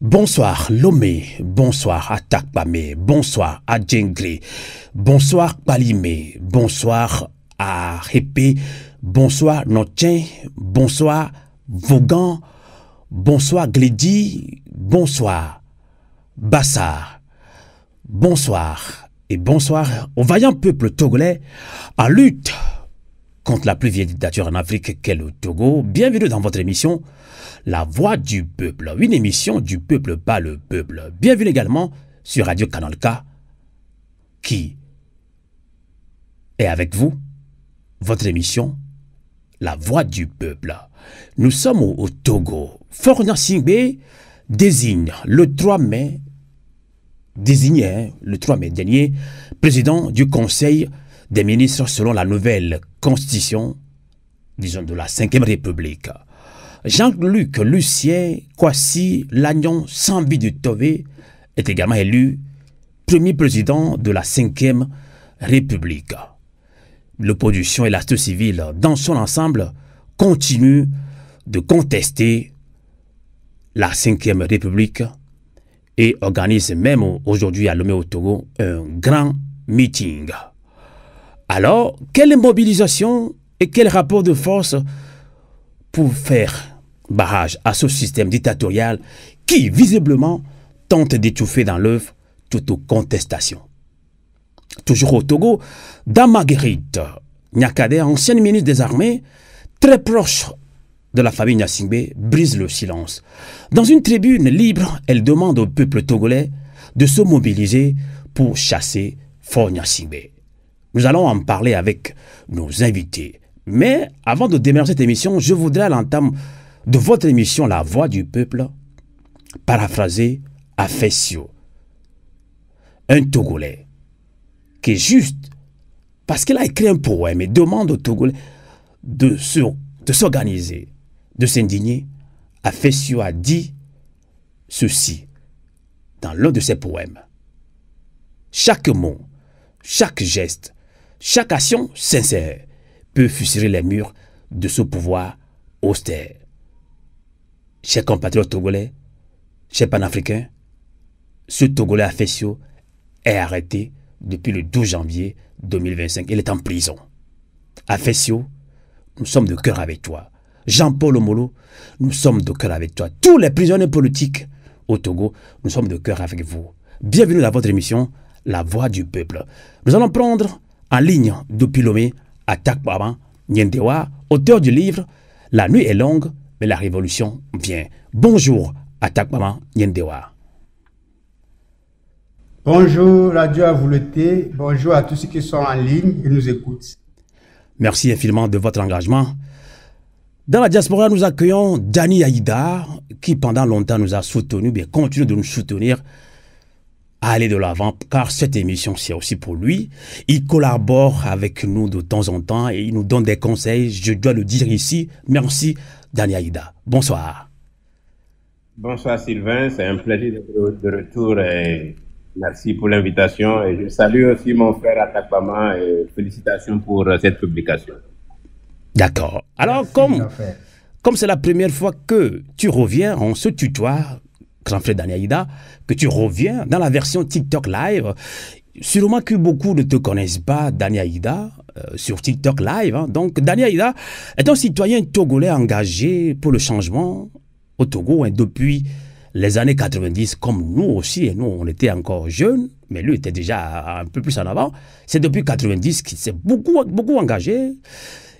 Bonsoir Lomé, bonsoir à Takpame, bonsoir à Djengri, bonsoir Palimé, bonsoir à Répé, bonsoir Notien, bonsoir Vaughan, bonsoir Glédi, bonsoir Bassar, bonsoir et bonsoir au vaillant peuple togolais en lutte contre la plus vieille dictature en Afrique qu'est le Togo. Bienvenue dans votre émission La Voix du Peuple, une émission du peuple par le peuple. Bienvenue également sur Radio Canal K qui est avec vous, votre émission La Voix du Peuple. Nous sommes au Togo. Faure Gnassingbé désigne le 3 mai, le 3 mai dernier, président du Conseil des ministres selon la nouvelle constitution, disons, de la 5e République. Jean-Luc Lucien Kwasi Lagnon Sambi du Tové est également élu premier président de la 5e République. L'opposition et la société civile dans son ensemble continuent de contester la 5e République et organisent même aujourd'hui à Lomé au Togo un grand meeting. Alors, quelle mobilisation et quel rapport de force pour faire barrage à ce système dictatorial qui, visiblement, tente d'étouffer dans l'œuvre toute contestation. Toujours au Togo, Dame Marguerite Nyakade, ancienne ministre des Armées, très proche de la famille Gnassingbé, brise le silence. Dans une tribune libre, elle demande au peuple togolais de se mobiliser pour chasser Faure Gnassingbé. Nous allons en parler avec nos invités. Mais avant de démarrer cette émission, je voudrais à l'entame de votre émission La Voix du Peuple paraphraser Afessio, un Togolais qui est juste parce qu'il a écrit un poème et demande aux Togolais de s'organiser, de s'indigner. Afessio a dit ceci dans l'un de ses poèmes. Chaque mot, chaque geste, chaque action sincère peut fustiger les murs de ce pouvoir austère. Chers compatriotes togolais, chers panafricains, ce Togolais Afessio est arrêté depuis le 12 janvier 2025. Il est en prison. Afessio, nous sommes de cœur avec toi. Jean-Paul Omolo, nous sommes de cœur avec toi. Tous les prisonniers politiques au Togo, nous sommes de cœur avec vous. Bienvenue dans votre émission La Voix du Peuple. Nous allons prendre en ligne depuis Lomé à Takpama Nyendewa, auteur du livre La nuit est longue, mais la révolution vient. Bonjour à Takpama Nyendewa. Bonjour Radio Avouleté, bonjour à tous ceux qui sont en ligne et nous écoutent. Merci infiniment de votre engagement. Dans la diaspora, nous accueillons Dani Aïda, qui pendant longtemps nous a soutenus, mais continue de nous soutenir à aller de l'avant, car cette émission, c'est aussi pour lui. Il collabore avec nous de temps en temps et il nous donne des conseils. Je dois le dire ici. Merci, Dani Aïda. Bonsoir. Bonsoir, Sylvain. C'est un plaisir de retour et merci pour l'invitation. Et je salue aussi mon frère Atakpama et félicitations pour cette publication. D'accord. Alors, comme c'est la première fois que tu reviens, on se tutoie, grand frère Dani Aïda, que tu reviens dans la version TikTok Live. Sûrement que beaucoup ne te connaissent pas, Dani Aïda, sur TikTok Live. Hein. Donc, Dani Aïda est un citoyen togolais engagé pour le changement au Togo hein, depuis les années 90, comme nous aussi. Et nous, on était encore jeunes, mais lui était déjà un peu plus en avant. C'est depuis 90 qu'il s'est beaucoup engagé.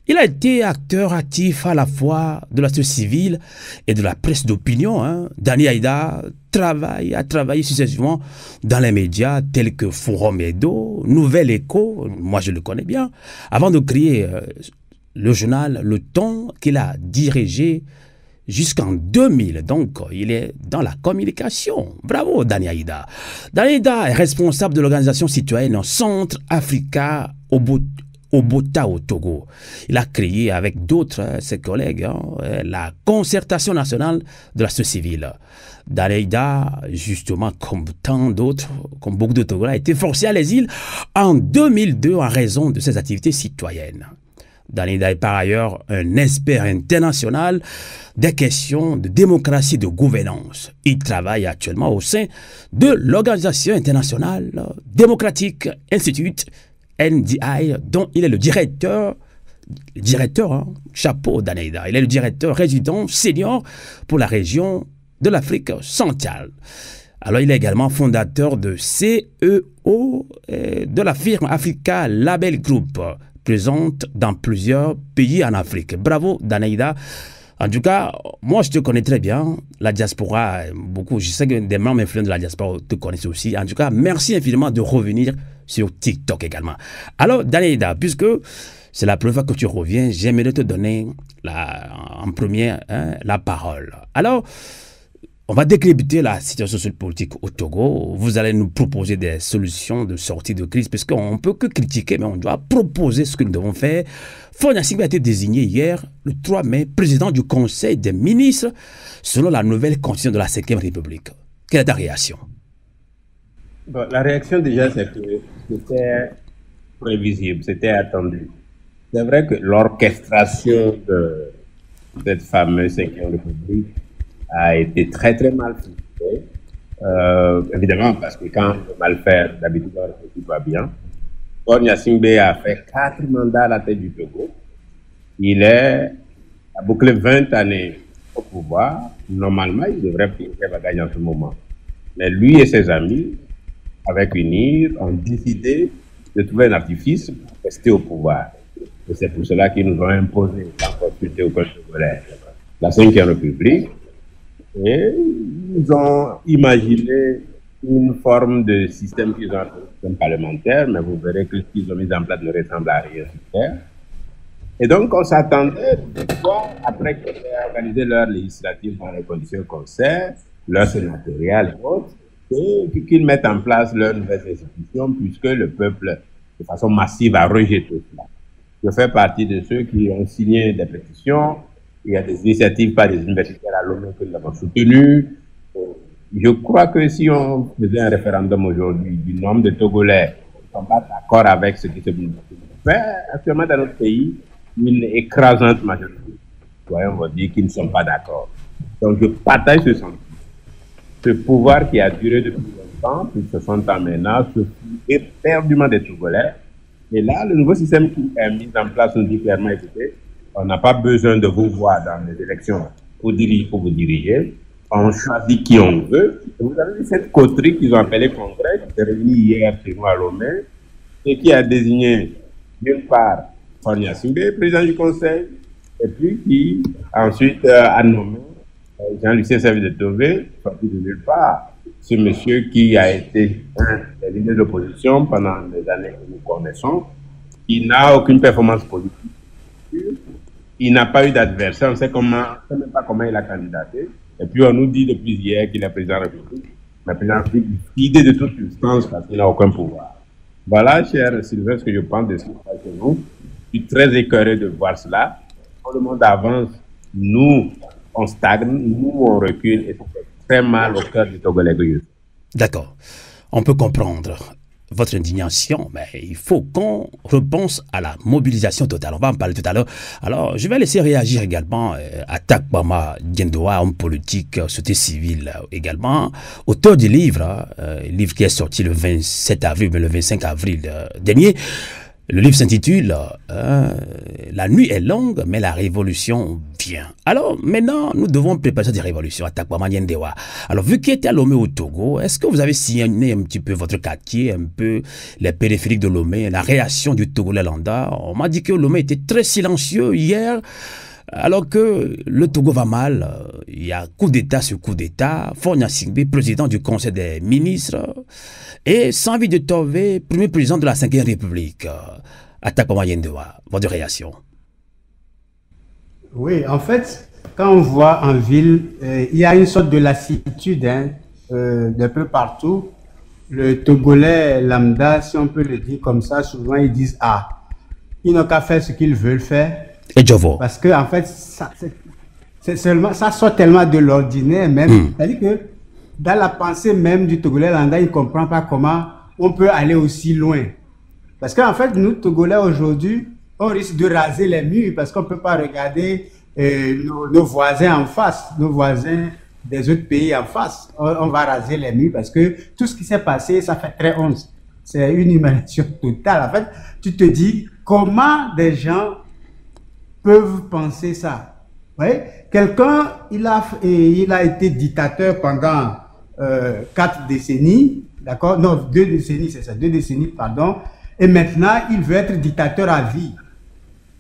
Il a été acteur actif à la fois de la société civile et de la presse d'opinion. Hein. Dani Aïda a travaillé successivement dans les médias tels que Forum Edo, Nouvel Écho, moi je le connais bien, avant de créer le journal Le Temps qu'il a dirigé jusqu'en 2000. Donc, il est dans la communication. Bravo, Dani Aïda. Dani Aïda est responsable de l'organisation citoyenne Centre Africa Obota au Togo. Il a créé avec d'autres, ses collègues, la concertation nationale de la société civile. Dani Aïda, justement, comme tant d'autres, comme beaucoup de Togolais, a été forcé à l'exil en 2002 en raison de ses activités citoyennes. Danida est par ailleurs un expert international des questions de démocratie et de gouvernance. Il travaille actuellement au sein de l'Organisation internationale démocratique Institute, NDI, dont il est le directeur, chapeau Danida. Il est le directeur résident senior pour la région de l'Afrique centrale. Alors, il est également fondateur de CEO de la firme Africa Label Group, présente dans plusieurs pays en Afrique. Bravo, Danida. En tout cas, moi, je te connais très bien. La diaspora, beaucoup. Je sais que des membres influents de la diaspora te connaissent aussi. En tout cas, merci infiniment de revenir sur TikTok également. Alors, Danida, puisque c'est la première fois que tu reviens, j'aimerais te donner en premier la parole. Alors, on va décrypter la situation sociopolitique au Togo. Vous allez nous proposer des solutions de sortie de crise, parce qu'on ne peut que critiquer, mais on doit proposer ce que nous devons faire. Faure Gnassingbé a été désigné hier, le 3 mai, président du Conseil des ministres, selon la nouvelle constitution de la 5e République. Quelle est ta réaction? Bon, la réaction déjà, c'est que c'était prévisible, c'était attendu. C'est vrai que l'orchestration de cette fameuse 5e République a été très très mal fait. Évidemment, parce que quand on veut mal faire, d'habitude, tout va bien. Faure Gnassingbé a fait 4 mandats à la tête du Togo. Il a bouclé 20 années au pouvoir. Normalement, il devrait gagner en ce moment. Mais lui et ses amis, avec UNIR, ont décidé de trouver un artifice pour rester au pouvoir. Et c'est pour cela qu'ils nous ont imposé, sans consulter aucun Togolais, la 5e République. Et ils ont imaginé une forme de système qu'ils ont appelé système parlementaire, mais vous verrez que ce qu'ils ont mis en place ne ressemble à rien super. Et donc, on s'attendait, des fois, après qu'ils aient organisé leur législative dans les conditions qu'on sait, leur sénatorial et autres, et qu'ils mettent en place leurs nouvelles institutions, puisque le peuple, de façon massive, a rejeté cela. Je fais partie de ceux qui ont signé des pétitions. Il y a des initiatives par des universitaires à Lomé que nous avons soutenues. Je crois que si on faisait un référendum aujourd'hui du nombre de Togolais qui ne sont pas d'accord avec ce qui se fait actuellement dans notre pays, une écrasante majorité de citoyens vont dire qu'ils ne sont pas d'accord. Donc je partage ce sentiment. Ce pouvoir qui a duré depuis longtemps, plus de 60 ans maintenant, se fout éperdument des Togolais. Et là, le nouveau système qui est mis en place nous dit clairement, écoutez, on n'a pas besoin de vous voir dans les élections pour vous diriger. On choisit qui on veut. Et vous avez vu cette coterie qu'ils ont appelée Congrès, qui s'est réunie hier chez nous à Lomé, et qui a désigné, d'une part, Faure Gnassingbé, président du Conseil, et puis qui ensuite a nommé Jean-Lucien Savy-de-Tové, sorti de nulle part, ce monsieur qui a été un des leaders de l'opposition pendant les années que nous connaissons, qui n'a aucune performance politique. Il n'a pas eu d'adversaire, on ne sait même pas comment il a candidaté. Et puis on nous dit depuis hier qu'il est président de la République. Mais le président de la République est vidé de toute substance parce qu'il n'a aucun pouvoir. Voilà, cher Sylvain, ce que je pense de ce qui se passe chez nous. Je suis très écœuré de voir cela. Quand le monde avance, nous, on stagne, nous, on recule, et ça fait très mal au cœur du Togolais. D'accord. On peut comprendre votre indignation, mais il faut qu'on repense à la mobilisation totale. On va en parler tout à l'heure. Alors, je vais laisser réagir également à Takpama Diendoa, homme politique, société civile également, auteur du livre, livre qui est sorti le 27 avril, mais le 25 avril dernier. Le livre s'intitule La nuit est longue, mais la révolution vient. Alors, maintenant, nous devons préparer cette révolution à Takpama Diendoa. Alors, vu qu'il était à Lomé au Togo, est-ce que vous avez sillonné un petit peu votre quartier, un peu les périphériques de Lomé, la réaction du Togolais lambda? On m'a dit que Lomé était très silencieux hier, alors que le Togo va mal. Il y a coup d'État sur coup d'État. Faure Gnassingbé, président du Conseil des ministres, et Savy-de-Tové, premier président de la 5e République. À Takpama Diendoa, votre réaction? Oui, en fait, quand on voit en ville, il y a une sorte de lassitude d'un peu partout. Le Togolais lambda, si on peut le dire comme ça, souvent ils disent « Ah, ils n'ont qu'à faire ce qu'ils veulent faire ». Et Jovo. Parce que en fait, ça sort tellement de l'ordinaire même. C'est-à-dire que dans la pensée même du Togolais lambda, il ne comprend pas comment on peut aller aussi loin. Parce qu'en fait, nous, Togolais, aujourd'hui, on risque de raser les murs parce qu'on ne peut pas regarder nos voisins en face, nos voisins des autres pays en face. On va raser les murs parce que tout ce qui s'est passé, ça fait très honte. C'est une humiliation totale. En fait, tu te dis comment des gens peuvent penser ça. Ouais? Quelqu'un, il a été dictateur pendant 4 décennies, d'accord? Non, 2 décennies, c'est ça, 2 décennies, pardon. Et maintenant, il veut être dictateur à vie.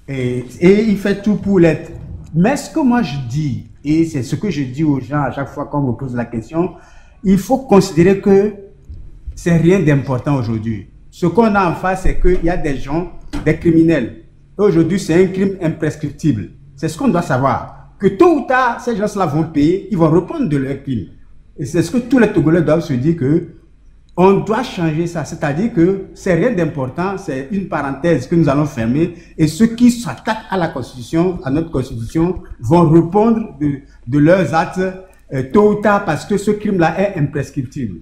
Et il fait tout pour l'être. Mais ce que moi je dis, et c'est ce que je dis aux gens à chaque fois qu'on me pose la question, il faut considérer que c'est rien d'important aujourd'hui. Ce qu'on a en face, c'est qu'il y a des gens, des criminels. Aujourd'hui, c'est un crime imprescriptible. C'est ce qu'on doit savoir. Que tôt ou tard, ces gens-là vont payer, ils vont répondre de leur crime. Et c'est ce que tous les Togolais doivent se dire que on doit changer ça. C'est-à-dire que c'est rien d'important, c'est une parenthèse que nous allons fermer. Et ceux qui s'attaquent à la Constitution, à notre Constitution, vont répondre de leurs actes tôt ou tard parce que ce crime-là est imprescriptible.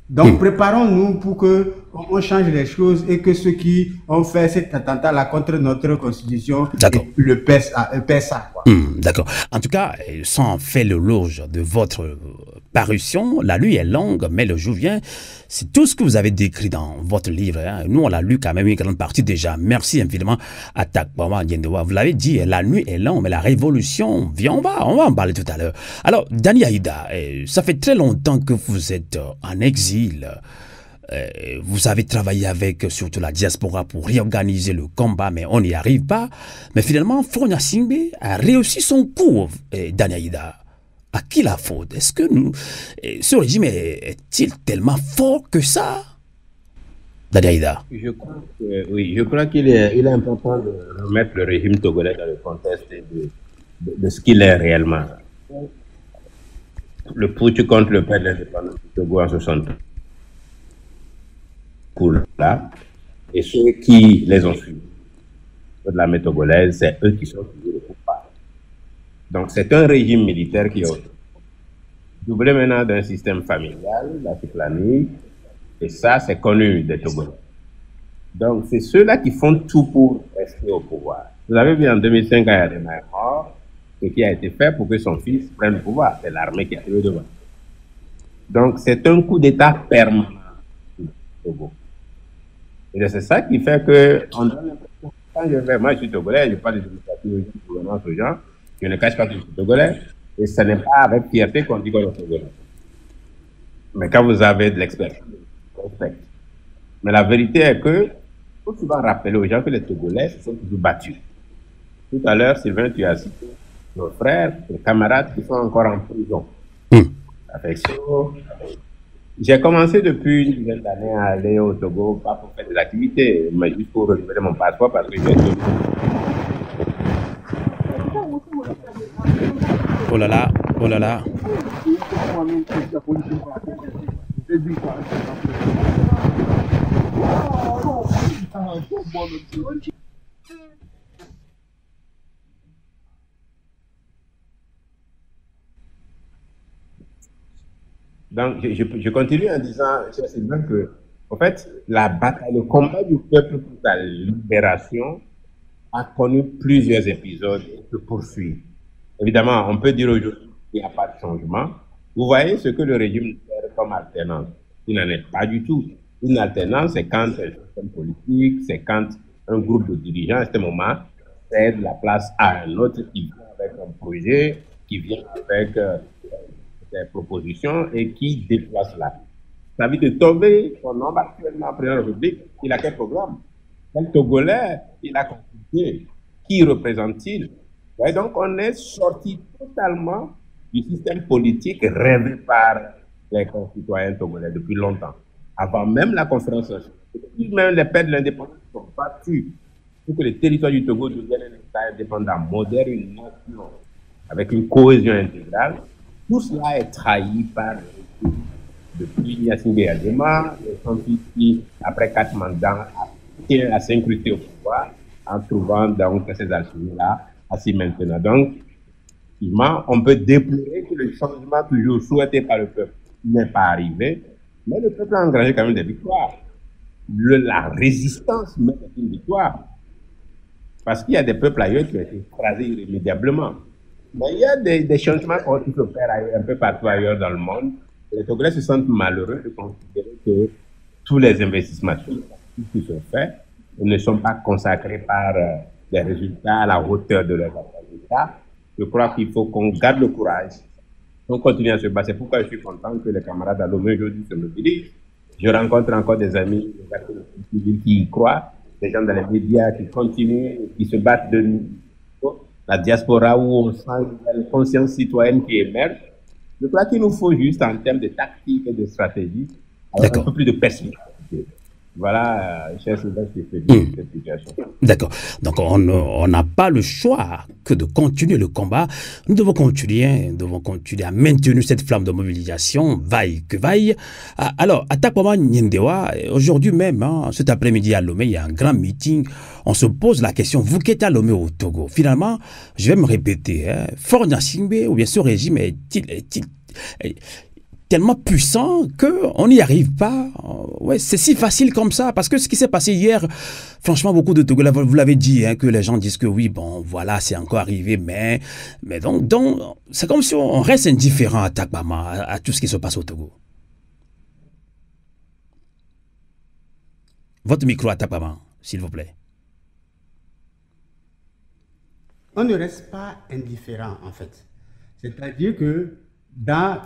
Donc, préparons-nous pour que on change les choses et que ceux qui ont fait cet attentat-là contre notre Constitution le paient ça. D'accord. En tout cas, sans faire l'éloge de votre parution, la nuit est longue, mais le jour vient. C'est tout ce que vous avez décrit dans votre livre. Hein. Nous, on l'a lu quand même une grande partie déjà. Merci infiniment à Takpama Diendewa. Vous l'avez dit, la nuit est longue, mais la révolution vient. On va en parler tout à l'heure. Alors, Dani Aïda, ça fait très longtemps que vous êtes en exil. Vous avez travaillé avec surtout la diaspora pour réorganiser le combat, mais on n'y arrive pas. Mais finalement, Fonia Singbe a réussi son coup, Dani Aïda. À qui la faute? Est-ce que ce régime est-il tellement fort que ça? Dani Aïda. Je crois qu'il est important de remettre le régime togolais dans le contexte de ce qu'il est réellement. Le putsch contre le père de l'indépendance du Togo en 60 là, et ceux qui les ont suivis de l'armée togolaise, c'est eux qui sont toujours le pouvoir. Donc c'est un régime militaire qui est doublé maintenant d'un système familial, la cyclanique, et ça c'est connu des Togolais. Donc c'est ceux-là qui font tout pour rester au pouvoir. Vous avez vu en 2005 quand Yadema est mort, ce qui a été fait pour que son fils prenne le pouvoir, c'est l'armée qui a été devant. Donc c'est un coup d'État permanent au Togo. Et c'est ça qui fait que, quand moi je suis Togolais, je parle de démocratie de gouvernance aux gens, je ne cache pas que je suis Togolais, et ce n'est pas avec fierté qu'on dit qu'on est Togolais. Mais quand vous avez de l'expertise, respect. Mais la vérité est que, il faut souvent rappeler aux gens que les Togolais se sont toujours battus. Tout à l'heure, Sylvain, tu as cité nos frères, nos camarades qui sont encore en prison. J'ai commencé depuis une dizaine d'années à aller au Togo, pas pour faire des activités, mais juste pour renouveler mon passeport parce que j'ai tout. Oh là là, oh là là. Donc, je continue en disant, cher Sylvain, que, en fait, la bataille, le combat du peuple pour sa libération a connu plusieurs épisodes et se poursuit. Évidemment, on peut dire aujourd'hui qu'il n'y a pas de changement. Vous voyez ce que le régime fait comme alternance. Il n'en est pas du tout. Une alternance, c'est quand un système politique, c'est quand un groupe de dirigeants, à ce moment, cède la place à un autre qui vient avec un projet, qui vient avec des propositions et qui déploie cela. Ça veut dire tomber, son homme actuellement président de la République, il a quel programme? Quel Togolais il a consulté? Qui représente-t-il? Et donc on est sorti totalement du système politique rêvé par les concitoyens togolais depuis longtemps. Avant même la conférence nationale, depuis même les pères de l'indépendance sont battus pour que le territoire du Togo devienne un État indépendant, moderne, une nation, avec une cohésion intégrale. Tout cela est trahi par depuis Gnassingbé Adjema, son fils qui, après 4 mandats, tient à s'incruster au pouvoir en trouvant donc ces archives-là assis maintenant. Donc, effectivement, on peut déplorer que le changement toujours souhaité par le peuple n'est pas arrivé, mais le peuple a engagé quand même des victoires. La résistance même est une victoire. Parce qu'il y a des peuples ailleurs qui ont été écrasés irrémédiablement. Mais il y a des changements qui s'opèrent un peu partout ailleurs dans le monde. Les Togolais se sentent malheureux de considérer que tous les investissements qui sont faits ne sont pas consacrés par des résultats à la hauteur de leurs résultats. Je crois qu'il faut qu'on garde le courage. On continue à se battre. C'est pourquoi je suis content que les camarades à Lomé aujourd'hui se mobilisent. Je rencontre encore des amis qui y croient, des gens dans les médias qui continuent, qui se battent de nous. La diaspora où on sent une conscience citoyenne qui émerge. Je crois qu'il nous faut juste, en termes de tactique et de stratégie, avoir un peu plus de perspective. Voilà, cher soldat, qui fait cette situation. D'accord. Donc, on n'a pas le choix que de continuer le combat. Nous devons continuer à maintenir cette flamme de mobilisation, vaille que vaille. Alors, à Takpama Nyendewa, aujourd'hui même, cet après-midi à Lomé, il y a un grand meeting. On se pose la question, vous qui êtes à Lomé au Togo, finalement, je vais me répéter, Fort Gnassingbé, ou bien ce régime est-il tellement puissant qu'on n'y arrive pas. Ouais, c'est si facile comme ça, parce que ce qui s'est passé hier, franchement, beaucoup de Togolais, vous l'avez dit, que les gens disent que oui, bon, voilà, c'est encore arrivé, mais donc c'est comme si on reste indifférent à Takpama, à tout ce qui se passe au Togo. Votre micro à Takpama, s'il vous plaît. On ne reste pas indifférent, en fait. C'est-à-dire que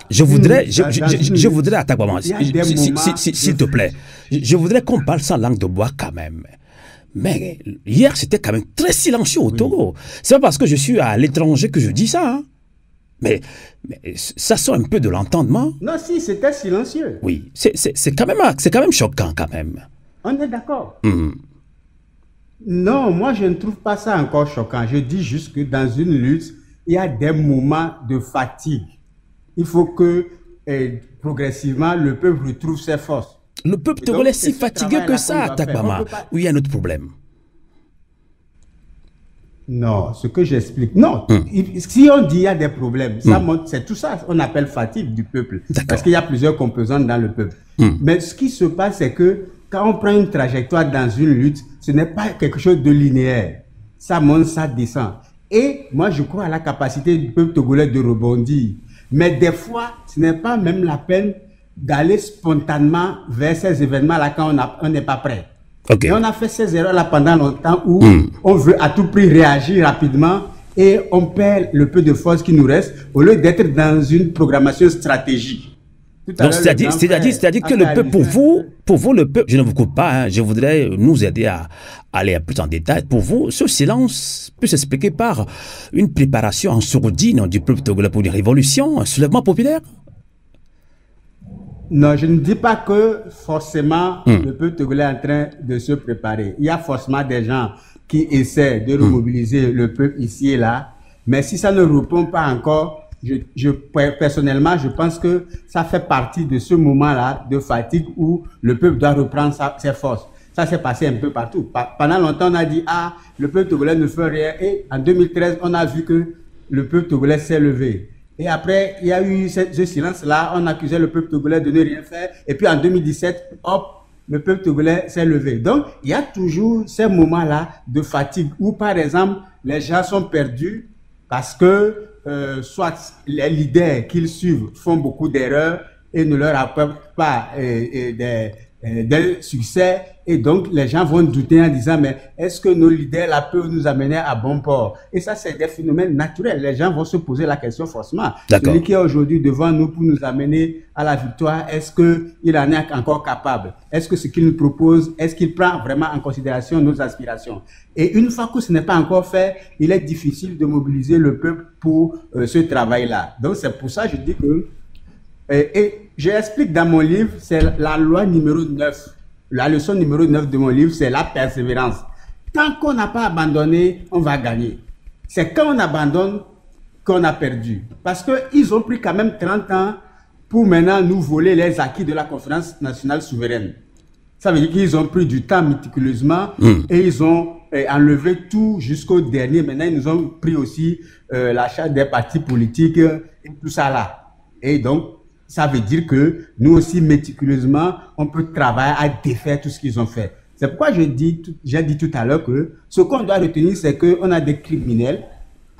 je voudrais à Takpama, s'il te plaît, je voudrais qu'on parle sans langue de bois quand même. Mais hier, c'était quand même très silencieux au Togo. C'est pas parce que je suis à l'étranger que je dis ça. Mais ça sort un peu de l'entendement. Non, si, c'était silencieux. Oui, c'est quand même choquant quand même. On est d'accord. Non, moi, je ne trouve pas ça encore choquant. Je dis juste que dans une lutte, il y a des moments de fatigue. Il faut que, progressivement, le peuple retrouve ses forces. Le peuple togolais est si fatigué que ça à Takpama. Ou il y a un autre problème? Non, ce que j'explique. Non, si on dit il y a des problèmes, ça montre, c'est tout ça, on appelle fatigue du peuple. Parce qu'il y a plusieurs composantes dans le peuple. Mais ce qui se passe, c'est que quand on prend une trajectoire dans une lutte, ce n'est pas quelque chose de linéaire. Ça monte, ça descend. Et moi, je crois à la capacité du peuple togolais de rebondir. Mais des fois, ce n'est pas même la peine d'aller spontanément vers ces événements-là quand on n'est pas prêt. Okay. Et on a fait ces erreurs-là pendant longtemps où on veut à tout prix réagir rapidement et on perd le peu de force qui nous reste au lieu d'être dans une programmation stratégique. Donc, c'est-à-dire que le peuple, pour vous, le peuple, je ne vous coupe pas, je voudrais nous aider à aller plus en détail. Pour vous, ce silence peut s'expliquer par une préparation en sourdine du peuple togolais pour une révolution, un soulèvement populaire? Non, je ne dis pas que forcément le peuple togolais est en train de se préparer. Il y a forcément des gens qui essaient de remobiliser le peuple ici et là, mais si ça ne répond pas encore, personnellement, je pense que ça fait partie de ce moment-là de fatigue où le peuple doit reprendre ses forces. Ça s'est passé un peu partout. Pendant longtemps, on a dit, le peuple togolais ne fait rien. Et en 2013, on a vu que le peuple togolais s'est levé. Et après, il y a eu ce silence-là, on accusait le peuple togolais de ne rien faire. Et puis en 2017, hop, le peuple togolais s'est levé. Donc, il y a toujours ces moments-là de fatigue où, par exemple, les gens sont perdus parce que soit les leaders qu'ils suivent font beaucoup d'erreurs et ne leur apportent pas des succès, et donc les gens vont douter en disant mais est-ce que nos leaders là peuvent nous amener à bon port? Et ça, c'est des phénomènes naturels. Les gens vont se poser la question forcément. Celui qui est aujourd'hui devant nous pour nous amener à la victoire, est-ce qu'il en est encore capable? Est-ce que ce qu'il nous propose, est-ce qu'il prend vraiment en considération nos aspirations? Et une fois que ce n'est pas encore fait, il est difficile de mobiliser le peuple pour ce travail-là. Donc c'est pour ça que je dis que et j'explique dans mon livre, c'est la loi numéro 9. La leçon numéro 9 de mon livre, c'est la persévérance. Tant qu'on n'a pas abandonné, on va gagner. C'est quand on abandonne qu'on a perdu. Parce qu'ils ont pris quand même 30 ans pour maintenant nous voler les acquis de la conférence nationale souveraine. Ça veut dire qu'ils ont pris du temps méticuleusement et ils ont enlevé tout jusqu'au dernier. Maintenant, ils nous ont pris aussi l'achat des partis politiques et tout ça là. Et donc, ça veut dire que nous aussi, méticuleusement, on peut travailler à défaire tout ce qu'ils ont fait. C'est pourquoi j'ai dit tout à l'heure que ce qu'on doit retenir, c'est qu'on a des criminels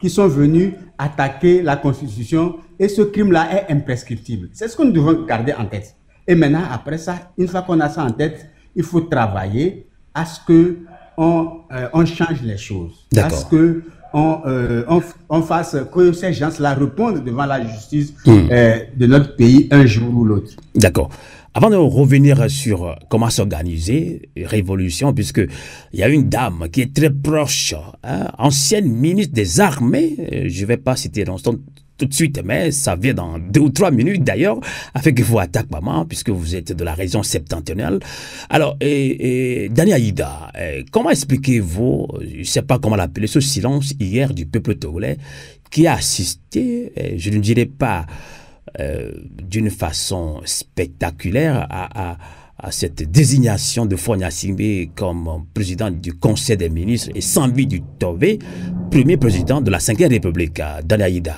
qui sont venus attaquer la Constitution et ce crime-là est imprescriptible. C'est ce que nous devons garder en tête. Et maintenant, après ça, une fois qu'on a ça en tête, il faut travailler à ce qu'on change les choses. À ce qu'on fasse que ces gens-là répondent devant la justice de notre pays un jour ou l'autre. D'accord. Avant de revenir sur comment s'organiser, révolution, puisque il y a une dame qui est très proche, ancienne ministre des Armées, je ne vais pas citer dans son tout de suite, mais ça vient dans 2 ou 3 minutes d'ailleurs, avec vous attaque maman, puisque vous êtes de la région septentrionale. Alors, Dani Aïda, comment expliquez-vous, je ne sais pas comment l'appeler, ce silence hier du peuple togolais qui a assisté, je ne dirais pas d'une façon spectaculaire à cette désignation de Faure Gnassingbé comme président du Conseil des ministres et Sambi du Tové, premier président de la 5e République, Dani Aïda.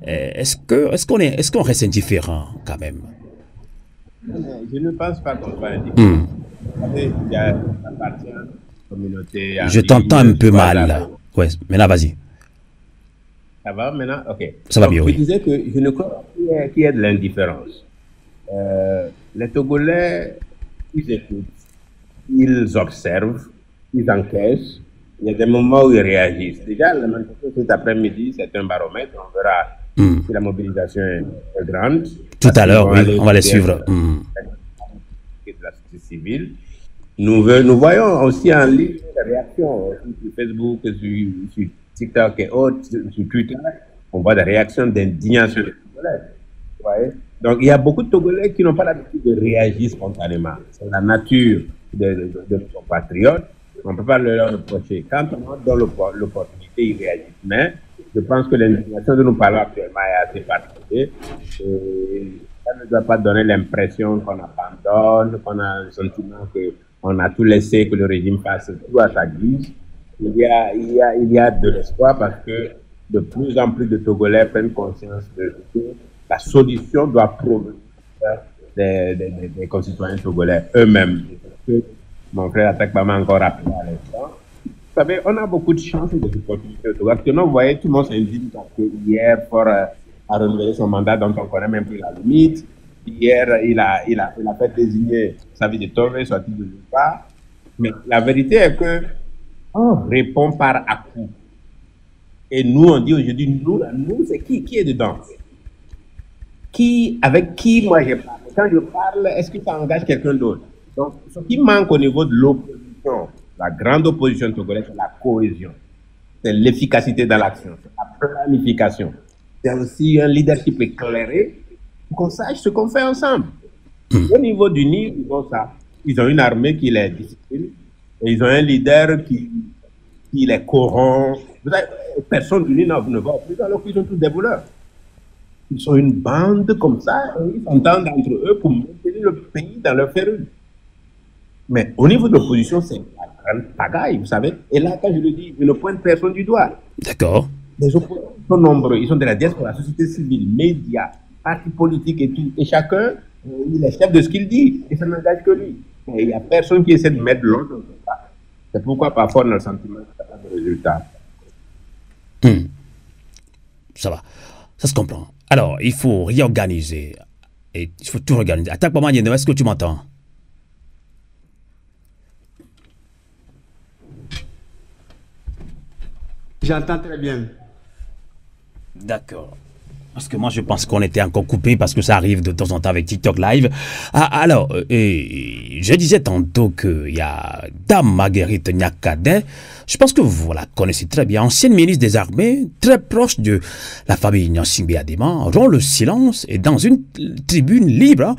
Est-ce qu'on reste indifférent quand même? Je ne pense pas qu'on soit indifférent. Il y a appartient à la communauté. Je t'entends un peu mal. Ouais, maintenant vas-y. Ça va maintenant? Ok. Ça va bien, oui. Je disais que je ne crois pas qu'il y ait de l'indifférence. Les Togolais, ils écoutent, ils observent, ils encaissent. Il y a des moments où ils réagissent. Déjà, la manifestation cet après-midi, c'est un baromètre. On verra si la mobilisation est grande. Tout à l'heure, oui, on va les suivre. De la société civile. Nous voyons aussi en ligne les réactions sur Facebook, sur TikTok et autres, sur Twitter. On voit des réactions d'indignation des Togolais. Vous voyez? Donc, il y a beaucoup de Togolais qui n'ont pas l'habitude de réagir spontanément. C'est la nature de nos compatriotes. On ne peut pas leur reprocher. Quand on donne l'opportunité, ils réagissent. Mais je pense que l'indignation dont nous parlons actuellement est assez particulière. Ça ne doit pas donner l'impression qu'on abandonne, qu'on a le sentiment qu'on a tout laissé, que le régime fasse tout à sa guise. Il y a de l'espoir parce que de plus en plus de Togolais prennent conscience que la solution doit provenir des concitoyens togolais eux-mêmes. Mon frère Attaque m'a encore rappelé à l'instant. Vous savez, on a beaucoup de chances et d'opportunités au Togo. Actuellement, vous voyez, tout le monde s'indigne parce que hier, Faure a renouvelé son mandat dont on connaît même plus la limite. Hier, il a fait désigner Sambi du Tové, sorti de nulle part. Mais la vérité est que on répond par à-coup. Et nous, on dit aujourd'hui, nous, c'est qui est dedans? Avec qui moi je parle? Quand je parle, est-ce que ça engage quelqu'un d'autre? Donc, ce qui manque au niveau de l'opposition, la grande opposition togolaise, c'est la cohésion, c'est l'efficacité dans l'action, c'est la planification. C'est aussi un leadership éclairé pour qu'on sache ce qu'on fait ensemble. Au niveau du NIR, ils ont ça. Ils ont une armée qui les discipline et ils ont un leader qui les corrompt. Personne du NIR ne va au plus alors qu'ils sont tous des voleurs. Ils sont une bande comme ça et ils s'entendent entre eux pour maintenir le pays dans leur férule. Mais au niveau de l'opposition, c'est la grande pagaille, vous savez. Et là, quand je le dis, je ne pointe personne du doigt. D'accord. Les opposants sont nombreux. Ils sont de la diaspora, la société civile, médias, partis politiques et tout. Et chacun, il est chef de ce qu'il dit. Et ça n'engage que lui. Et il n'y a personne qui essaie de mettre l'autre dans ce cas. C'est pourquoi parfois on a le sentiment qu'il n'y a pas de résultat. Ça va. Ça se comprend. Alors, il faut réorganiser. Et il faut tout organiser. Attaque maman, est-ce que tu m'entends? J'entends très bien. D'accord. Parce que moi, je pense qu'on était encore coupé parce que ça arrive de temps en temps avec TikTok Live. Alors, je disais tantôt qu'il y a Dame Marguerite Nyakade. Je pense que vous la connaissez très bien. Ancienne ministre des Armées, très proche de la famille Gnassingbé Adema, rompt le silence et dans une tribune libre,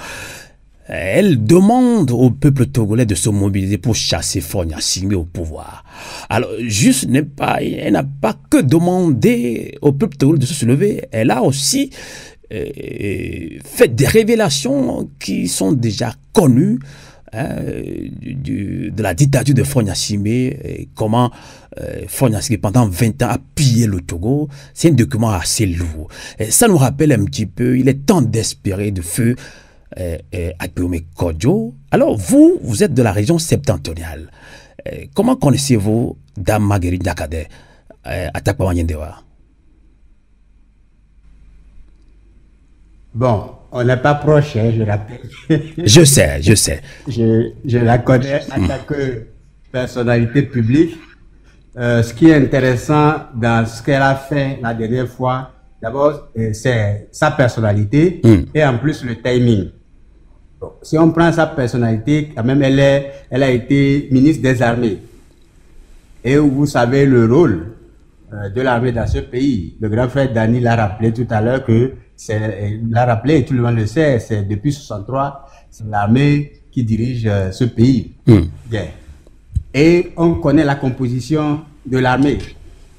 elle demande au peuple togolais de se mobiliser pour chasser Faure Gnassingbé au pouvoir. Alors, juste elle n'a pas que demandé au peuple togolais de se lever, elle a aussi fait des révélations qui sont déjà connues de la dictature de Faure Gnassingbé, comment Faure Gnassingbé pendant 20 ans a pillé le Togo. C'est un document assez lourd. Et ça nous rappelle un petit peu, il est temps d'espérer de feu Akpéomé Kodjo. Alors, vous êtes de la région septentrionale. Comment connaissez-vous Dame Marguerite Nyakade Atakpa Wanyendewa? Bon, on n'est pas proche, hein, je rappelle. Je sais. Je la connais en tant que personnalité publique. Ce qui est intéressant dans ce qu'elle a fait la dernière fois, d'abord, c'est sa personnalité et en plus le timing. Bon, si on prend sa personnalité, quand même, elle a été ministre des Armées. Et vous savez le rôle de l'armée dans ce pays. Le grand frère Dani l'a rappelé tout à l'heure l'a rappelé, et tout le monde le sait, c'est depuis 63, c'est l'armée qui dirige ce pays. Bien. Et on connaît la composition de l'armée.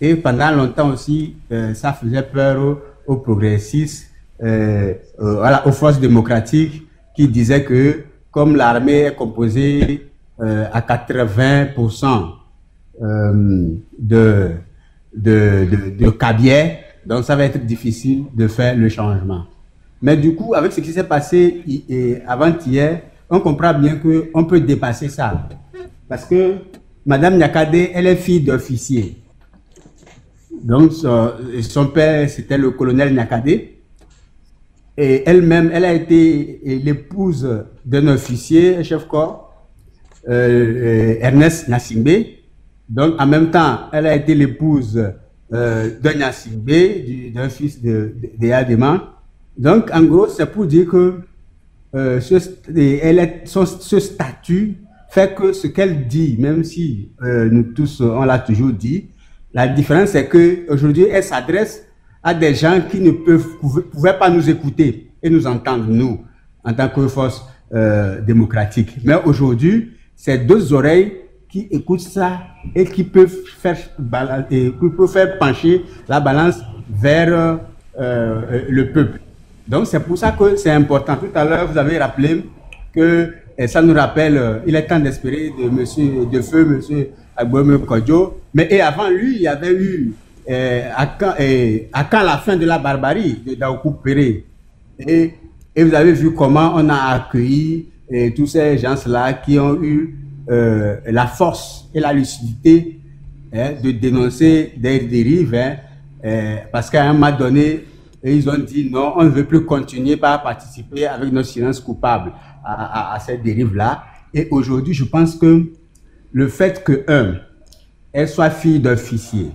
Et pendant longtemps aussi, ça faisait peur aux progressistes, aux forces démocratiques qui disaient que comme l'armée est composée à 80% de cabiais, donc ça va être difficile de faire le changement. Mais du coup, avec ce qui s'est passé avant-hier, on comprend bien qu'on peut dépasser ça. Parce que Madame Nyakade, elle est fille d'officier. Donc son père, c'était le colonel Nyakade. Et elle-même, elle a été l'épouse d'un officier, chef-corps, Ernest Nassimbe. Donc en même temps, elle a été l'épouse d'un Nassimbe, d'un fils de Adéman. Donc en gros, c'est pour dire que ce statut fait que ce qu'elle dit, même si nous tous, on l'a toujours dit, la différence c'est qu'aujourd'hui, elle s'adresse à des gens qui ne pouvaient pas nous écouter et nous entendre, nous, en tant que force démocratique. Mais aujourd'hui, c'est deux oreilles qui écoutent ça et qui peuvent faire pencher la balance vers le peuple. Donc c'est pour ça que c'est important. Tout à l'heure, vous avez rappelé que ça nous rappelle, il est temps d'espérer de feu monsieur Akpéomé Kodjo. Mais et avant lui, il y avait eu à quand la fin de la barbarie de Daoukou Péré. Et vous avez vu comment on a accueilli tous ces gens-là qui ont eu la force et la lucidité de dénoncer des dérives, parce qu'à un moment donné, ils ont dit non, on ne veut plus continuer par participer avec notre silence coupable à ces dérives-là. Et aujourd'hui, je pense que le fait qu'elle soit fille d'officier,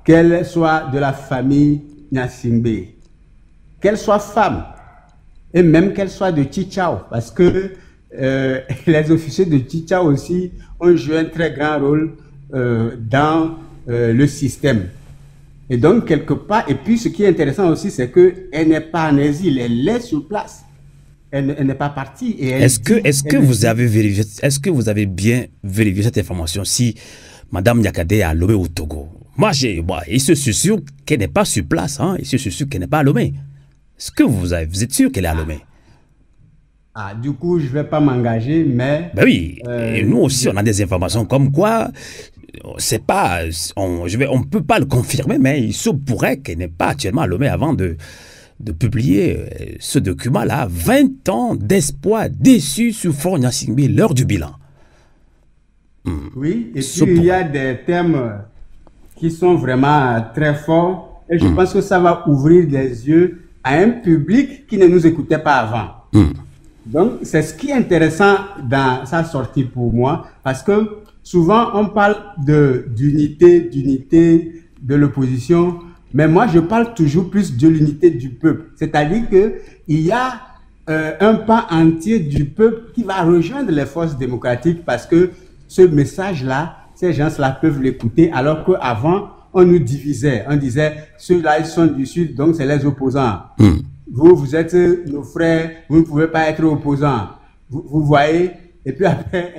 qu'elle soit de la famille Nassimbe, qu'elle soit femme, et même qu'elle soit de Chichao, parce que les officiers de Chichao aussi ont joué un très grand rôle dans le système. Et donc, quelque part, et puis ce qui est intéressant aussi, c'est qu'elle n'est pas en exil, elle est sur place. Elle n'est pas partie. Est-ce que vous avez bien vérifié cette information si Madame Nyakade est à Lomé au Togo? Moi, il se sûr qu'elle n'est pas sur place, hein. Il se sûr qu'elle n'est pas à Lomé. Est-ce que vous êtes sûr qu'elle est à Lomé? Du coup, je ne vais pas m'engager, mais... Ben oui, et nous aussi, on a des informations comme quoi, c'est pas, on ne peut pas le confirmer, mais il se pourrait qu'elle n'est pas actuellement à Lomé avant de publier ce document-là. 20 ans d'espoir déçu sur Fort Nassimbe, l'heure du bilan. Oui, et puis il y a des thèmes qui sont vraiment très forts, et je pense que ça va ouvrir les yeux à un public qui ne nous écoutait pas avant. Donc, c'est ce qui est intéressant dans sa sortie pour moi, parce que souvent, on parle d'unité de l'opposition, mais moi, je parle toujours plus de l'unité du peuple. C'est-à-dire qu'il y a un pan entier du peuple qui va rejoindre les forces démocratiques, parce que ce message-là, ces gens-là peuvent l'écouter, alors qu'avant, on nous divisait. On disait, ceux-là, ils sont du Sud, donc c'est les opposants. Vous êtes nos frères, vous ne pouvez pas être opposants. Vous voyez? Et puis après,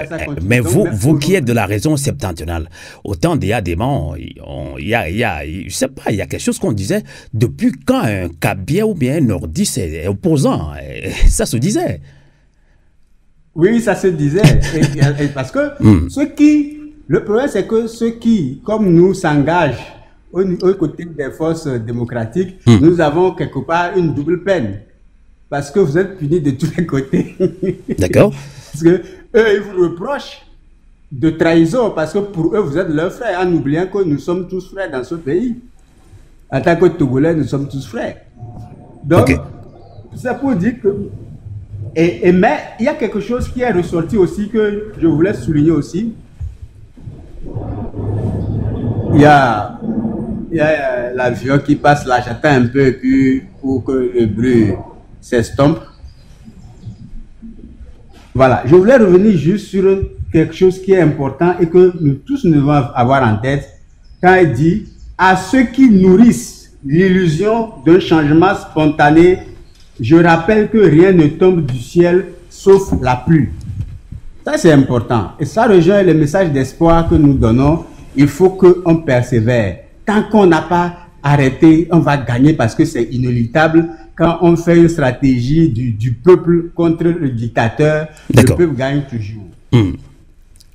ça continue. Mais vous qui êtes de la région septentrionale, autant des Adéman, je sais pas, il y a quelque chose qu'on disait, depuis quand un Kabien ou bien un Nordiste est opposant? Ça se disait. Oui, ça se disait. et parce que le problème, c'est que ceux qui, comme nous, s'engagent aux côtés des forces démocratiques, nous avons quelque part une double peine. parce que vous êtes punis de tous les côtés. D'accord. Parce que eux, ils vous reprochent de trahison, parce que pour eux, vous êtes leurs frères, en oubliant que nous sommes tous frères dans ce pays. En tant que Togolais, nous sommes tous frères. Donc, Ok. c'est pour dire que... mais il y a quelque chose qui est ressorti aussi, que je voulais souligner aussi. Il y a l'avion qui passe là, j'attends un peu, et puis pour que le bruit s'estompe. Voilà, je voulais revenir juste sur quelque chose qui est important et que nous tous devons avoir en tête quand il dit « À ceux qui nourrissent l'illusion d'un changement spontané, je rappelle que rien ne tombe du ciel sauf la pluie. » Ça, c'est important. Et ça rejoint le message d'espoir que nous donnons. Il faut qu'on persévère. Tant qu'on n'a pas arrêté, on va gagner parce que c'est inéluctable. Quand on fait une stratégie du peuple contre le dictateur, le peuple gagne toujours.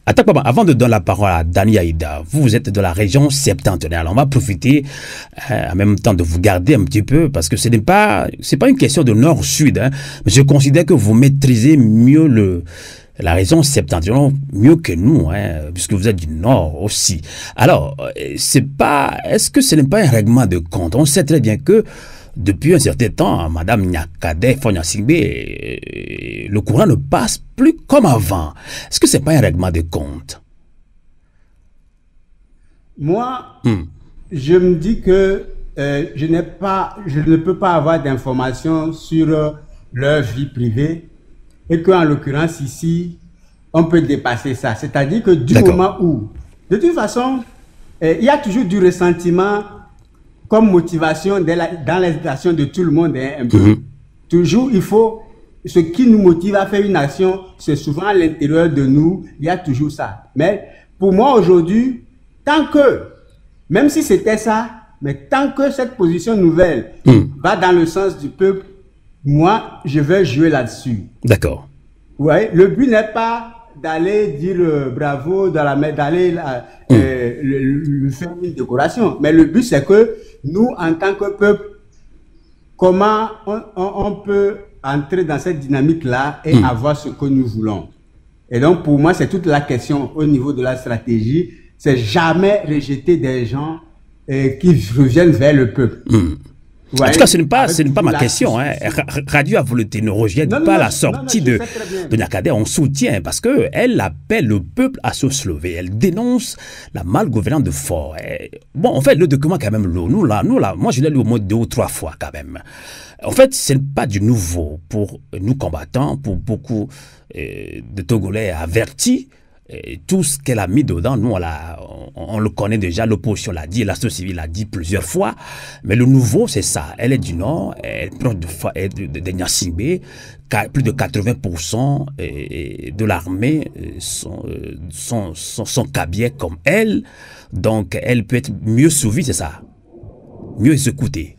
Attends, papa, avant de donner la parole à Dani Aïda, vous êtes de la région septentrionale. On va profiter en même temps de vous garder un petit peu parce que ce n'est pas une question de nord-sud. Hein, mais je considère que vous maîtrisez mieux la région septentrionale mieux que nous, hein, puisque vous êtes du nord aussi. Alors, est-ce que ce n'est pas un règlement de compte? On sait très bien que depuis un certain temps, Madame Nyakade Fonyasigbe, le courant ne passe plus comme avant. Est-ce que ce n'est pas un règlement de compte? Moi, je me dis que je ne peux pas avoir d'informations sur leur vie privée et qu'en l'occurrence ici, on peut dépasser ça. C'est-à-dire que du moment où, de toute façon, il y a toujours du ressentiment comme motivation dans les actions de tout le monde. Hein, un peu. Toujours, il faut... Ce qui nous motive à faire une action, c'est souvent à l'intérieur de nous. Il y a toujours ça. Mais pour moi, aujourd'hui, tant que... Même si c'était ça, mais tant que cette position nouvelle va dans le sens du peuple, moi, je vais jouer là-dessus. D'accord. Ouais, le but n'est pas d'aller dire bravo, d'aller lui faire une décoration. Mais le but, c'est que nous, en tant que peuple, comment on peut entrer dans cette dynamique-là et avoir ce que nous voulons. Et donc, pour moi, c'est toute la question au niveau de la stratégie. C'est jamais rejeter des gens qui reviennent vers le peuple. Ouais, en tout cas, ce n'est pas ma question. Hein. Radio a voulu ne rejette pas la sortie de Nyakade. On soutient parce qu'elle appelle le peuple à se lever. Elle dénonce la malgouvernance de Faure. Bon, en fait, le document, quand même, nous, là, moi, je l'ai lu au moins 2 ou 3 fois, quand même. En fait, ce n'est pas du nouveau pour nous combattants, pour beaucoup de Togolais avertis. Et tout ce qu'elle a mis dedans, nous, on le connaît déjà, l'opposition l'a dit, la société civile l'a dit plusieurs fois, mais le nouveau, c'est ça. Elle est du Nord, elle est proche de Nyasingbe, plus de 80% de l'armée sont kabyais comme elle, donc elle peut être mieux suivie, c'est ça. Mieux écoutée,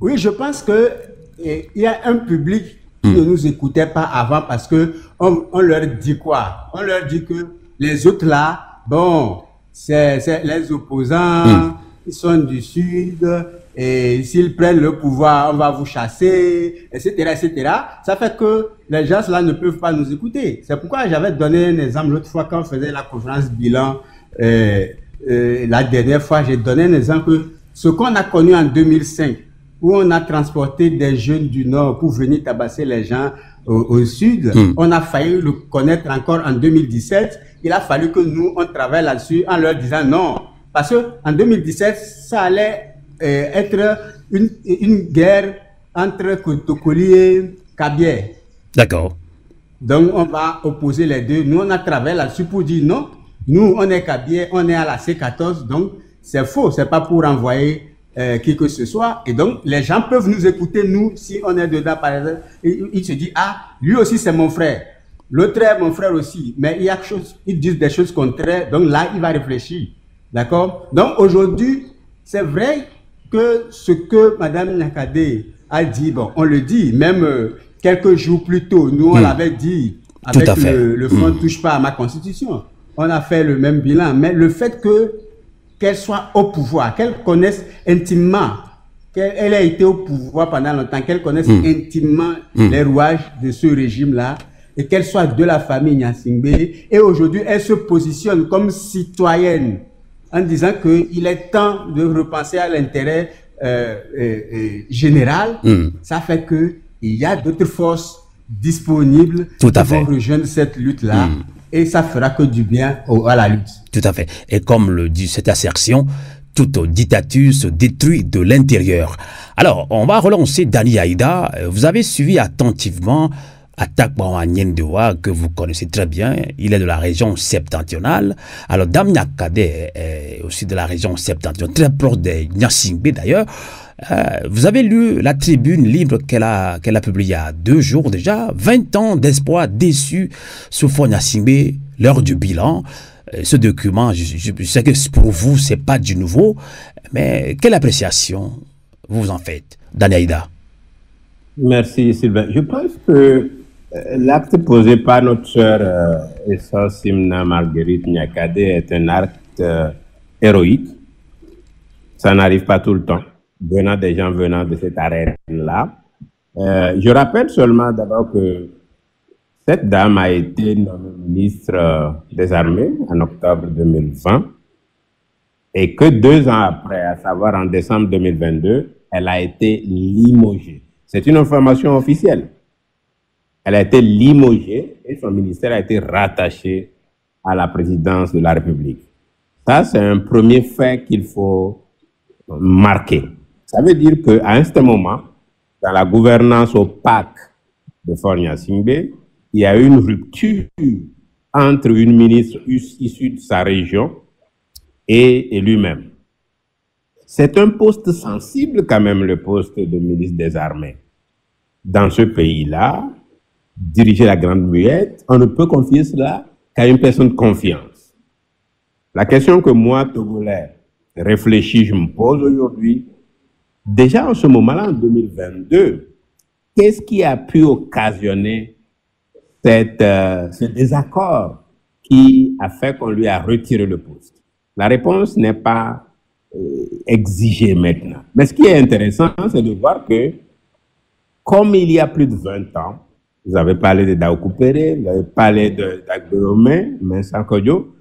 Oui, je pense qu'il y a un public qui ne nous écoutaient pas avant parce que on leur dit quoi? On leur dit que les autres là, bon, c'est les opposants, ils sont du sud, et s'ils prennent le pouvoir, on va vous chasser, etc., etc. Ça fait que les gens là ne peuvent pas nous écouter. C'est pourquoi j'avais donné un exemple l'autre fois quand on faisait la conférence bilan, la dernière fois, j'ai donné un exemple que ce qu'on a connu en 2005, où on a transporté des jeunes du Nord pour venir tabasser les gens au Sud. On a failli le connaître encore en 2017. Il a fallu que nous, on travaille là-dessus en leur disant non. Parce qu'en 2017, ça allait être une guerre entre Kotokoli et Kabyais. D'accord. Donc, on va opposer les deux. Nous, on a travaillé là-dessus pour dire non. Nous, on est Kabyais, on est à la C14. Donc, c'est faux. C'est pas pour envoyer qui que ce soit. Et donc, les gens peuvent nous écouter, nous, si on est dedans, par exemple. Ils se disent, ah, lui aussi, c'est mon frère. L'autre est mon frère aussi. Mais il y a quelque chose, ils disent des choses contraires. Donc là, il va réfléchir. D'accord? Donc, aujourd'hui, c'est vrai que ce que Mme Nyakade a dit, bon, on le dit, même quelques jours plus tôt, nous, on l'avait dit, avec le Front touche pas à ma constitution. On a fait le même bilan. Mais le fait qu'elle soit au pouvoir, qu'elle connaisse intimement qu'elle a été au pouvoir pendant longtemps, qu'elle connaisse intimement les rouages de ce régime-là, et qu'elle soit de la famille Gnassingbé. Et aujourd'hui, elle se positionne comme citoyenne en disant qu'il est temps de repenser à l'intérêt général. Ça fait qu'il y a d'autres forces disponibles qui vont rejoindre cette lutte-là. Et ça fera que du bien à la lutte. Tout à fait. Et comme le dit cette assertion, toute dictature se détruit de l'intérieur. Alors, on va relancer Dani Aïda. Vous avez suivi attentivement Atakbawa Nyendewa, que vous connaissez très bien. Il est de la région septentrionale. Alors, Dame Nyakade est aussi de la région septentrionale, très proche de Gnassingbé d'ailleurs. Vous avez lu la tribune libre qu'elle a publiée il y a 2 jours déjà. 20 ans d'espoir déçus sous Fort Gnassingbé, l'heure du bilan. Ce document, je sais que pour vous, c'est pas du nouveau, mais quelle appréciation vous en faites, Dani Aïda? Merci Sylvain. Je pense que l'acte posé par notre sœur Essa Simna Marguerite Nyakade est un acte héroïque. Ça n'arrive pas tout le temps, venant des gens venant de cette arène-là. Je rappelle seulement d'abord que cette dame a été nommée ministre des Armées en octobre 2020 et que 2 ans après, à savoir en décembre 2022, elle a été limogée. C'est une information officielle. Elle a été limogée et son ministère a été rattaché à la présidence de la République. Ça, c'est un premier fait qu'il faut marquer. Ça veut dire qu'à un certain moment, dans la gouvernance opaque de Fort Gnassingbé, il y a eu une rupture entre une ministre issue de sa région et lui-même. C'est un poste sensible quand même, le poste de ministre des Armées. Dans ce pays-là, diriger la Grande Muette, on ne peut confier cela qu'à une personne de confiance. La question que moi, Togolais, réfléchis, je me pose aujourd'hui, déjà en ce moment-là, en 2022, qu'est-ce qui a pu occasionner ce désaccord qui a fait qu'on lui a retiré le poste? La réponse n'est pas exigée maintenant. Mais ce qui est intéressant, c'est de voir que, comme il y a plus de 20 ans, vous avez parlé de Daoukou Péré, vous avez parlé d'Agberomé, Vincent Kodjo,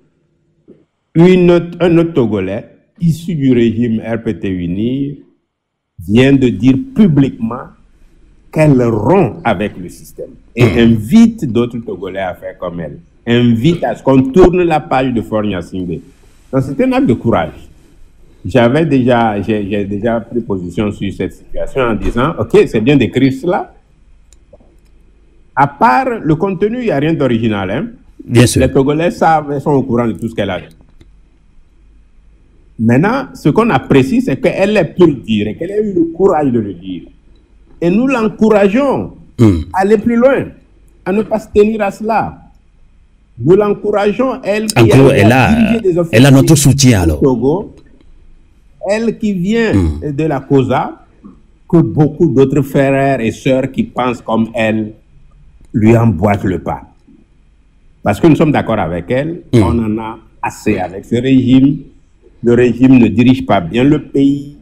un autre Togolais, issu du régime RPT Unir, vient de dire publiquement qu'elle rompt avec le système et invite d'autres Togolais à faire comme elle. Invite à ce qu'on tourne la page de Fort Gnassingbé. Donc c'est un acte de courage. J'ai déjà pris position sur cette situation en disant, ok, c'est bien d'écrire cela. À part le contenu, il n'y a rien d'original. Hein? Bien sûr. Les Togolais savent, sont au courant de tout ce qu'elle a dit. Maintenant, ce qu'on apprécie, c'est qu'elle ait pu le dire et qu'elle ait eu le courage de le dire. Et nous l'encourageons à aller plus loin, à ne pas se tenir à cela. Nous l'encourageons, elle qui elle a notre soutien alors. Togo, elle qui vient de la COSA, que beaucoup d'autres frères et sœurs qui pensent comme elle lui emboîtent le pas. Parce que nous sommes d'accord avec elle, on en a assez avec ce régime. Le régime ne dirige pas bien le pays.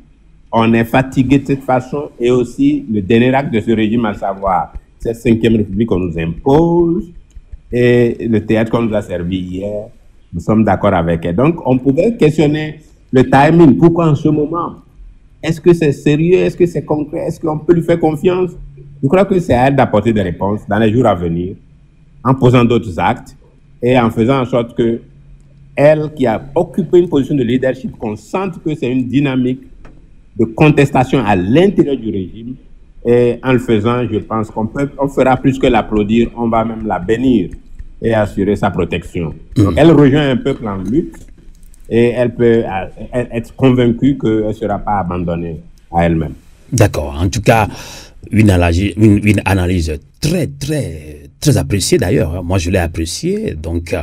On est fatigué de cette façon. Et aussi, le dernier acte de ce régime, à savoir cette 5e République qu'on nous impose et le théâtre qu'on nous a servi hier, nous sommes d'accord avec elle. Donc, on pouvait questionner le timing. Pourquoi en ce moment? Est-ce que c'est sérieux? Est-ce que c'est concret? Est-ce qu'on peut lui faire confiance? Je crois que c'est à elle d'apporter des réponses dans les jours à venir, en posant d'autres actes et en faisant en sorte que elle, qui a occupé une position de leadership, qu'on sente que c'est une dynamique de contestation à l'intérieur du régime. Et en le faisant, je pense qu'on fera plus que l'applaudir, on va même la bénir et assurer sa protection. Donc, elle rejoint un peuple en lutte et elle peut être convaincue qu'elle ne sera pas abandonnée à elle-même. D'accord. En tout cas, une analyse très, très, très appréciée d'ailleurs. Moi, je l'ai appréciée. Donc,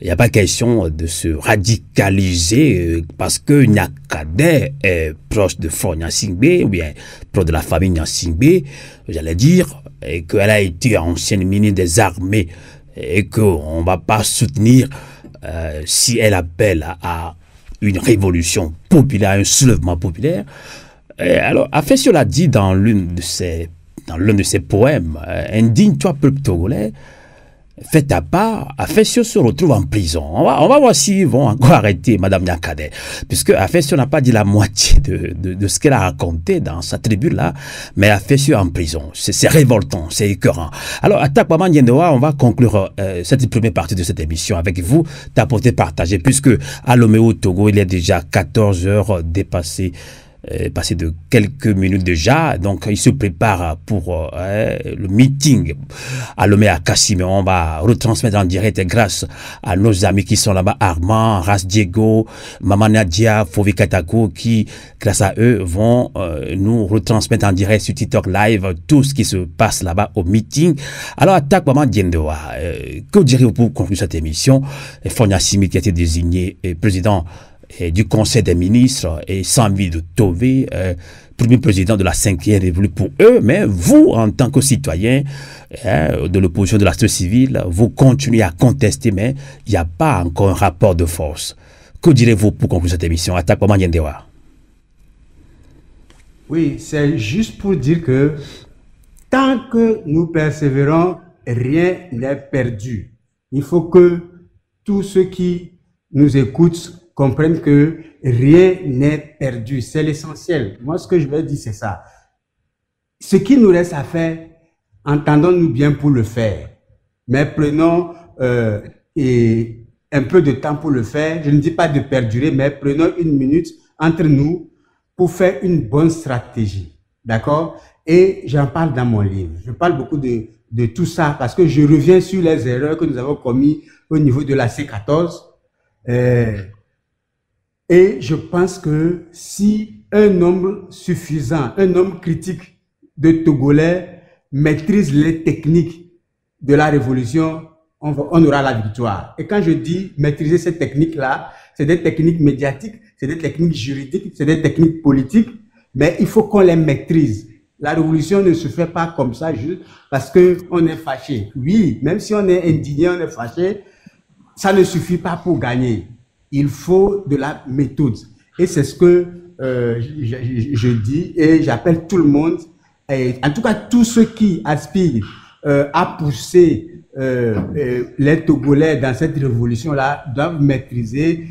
il n'y a pas question de se radicaliser parce que Nyakade est proche de Fort Gnassingbé ou bien proche de la famille Gnassingbé, j'allais dire, et qu'elle a été ancienne ministre des Armées et qu'on ne va pas soutenir si elle appelle à une révolution populaire, un soulèvement populaire. Alors, Afesio l'a dit dans l'un de ses poèmes, indigne-toi, peuple togolais, fais ta part, Afesio se retrouve en prison. On va voir s'ils vont encore arrêter Madame Nyakade, puisque Afesio n'a pas dit la moitié de ce qu'elle a raconté dans sa tribune-là, mais Afesio en prison. C'est révoltant, c'est écœurant. Alors, Attaque Maman Yendoa, on va conclure cette première partie de cette émission avec vous, tapoter, partager, puisque à Lomé au Togo, il est déjà 14 heures dépassées. Passé de quelques minutes déjà, donc il se prépare pour le meeting à Lomé à Kassim. On va retransmettre en direct grâce à nos amis qui sont là-bas, Armand, Ras Diego, Maman Nadia, Fovi Katako, qui grâce à eux vont nous retransmettre en direct sur TikTok Live tout ce qui se passe là-bas au meeting. Alors Attaque Maman Diendoa, que direz-vous pour conclure cette émission? Fonia Simi qui a été désigné président du Conseil des ministres et Sami de Tové, premier président de la 5e République pour eux, mais vous, en tant que citoyen de l'opposition de la société civile, vous continuez à contester, mais il n'y a pas encore un rapport de force. Que direz-vous pour conclure cette émission? Attaque Maman Yendewa. Oui, c'est juste pour dire que tant que nous persévérons, rien n'est perdu. Il faut que tous ceux qui nous écoutent comprennent que rien n'est perdu. C'est l'essentiel. Moi, ce que je vais dire, c'est ça. Ce qui nous reste à faire, entendons-nous bien pour le faire. Mais prenons un peu de temps pour le faire. Je ne dis pas de perdurer, mais prenons une minute entre nous pour faire une bonne stratégie. D'accord? Et j'en parle dans mon livre. Je parle beaucoup de tout ça parce que je reviens sur les erreurs que nous avons commises au niveau de la C14. Et je pense que si un nombre suffisant, un nombre critique de Togolais maîtrise les techniques de la révolution, on aura la victoire. Et quand je dis maîtriser ces techniques-là, c'est des techniques médiatiques, c'est des techniques juridiques, c'est des techniques politiques, mais il faut qu'on les maîtrise. La révolution ne se fait pas comme ça juste parce qu'on est fâché. Oui, même si on est indigné, on est fâché, ça ne suffit pas pour gagner. Il faut de la méthode. Et c'est ce que je dis et j'appelle tout le monde, et en tout cas tous ceux qui aspirent à pousser les Togolais dans cette révolution-là doivent maîtriser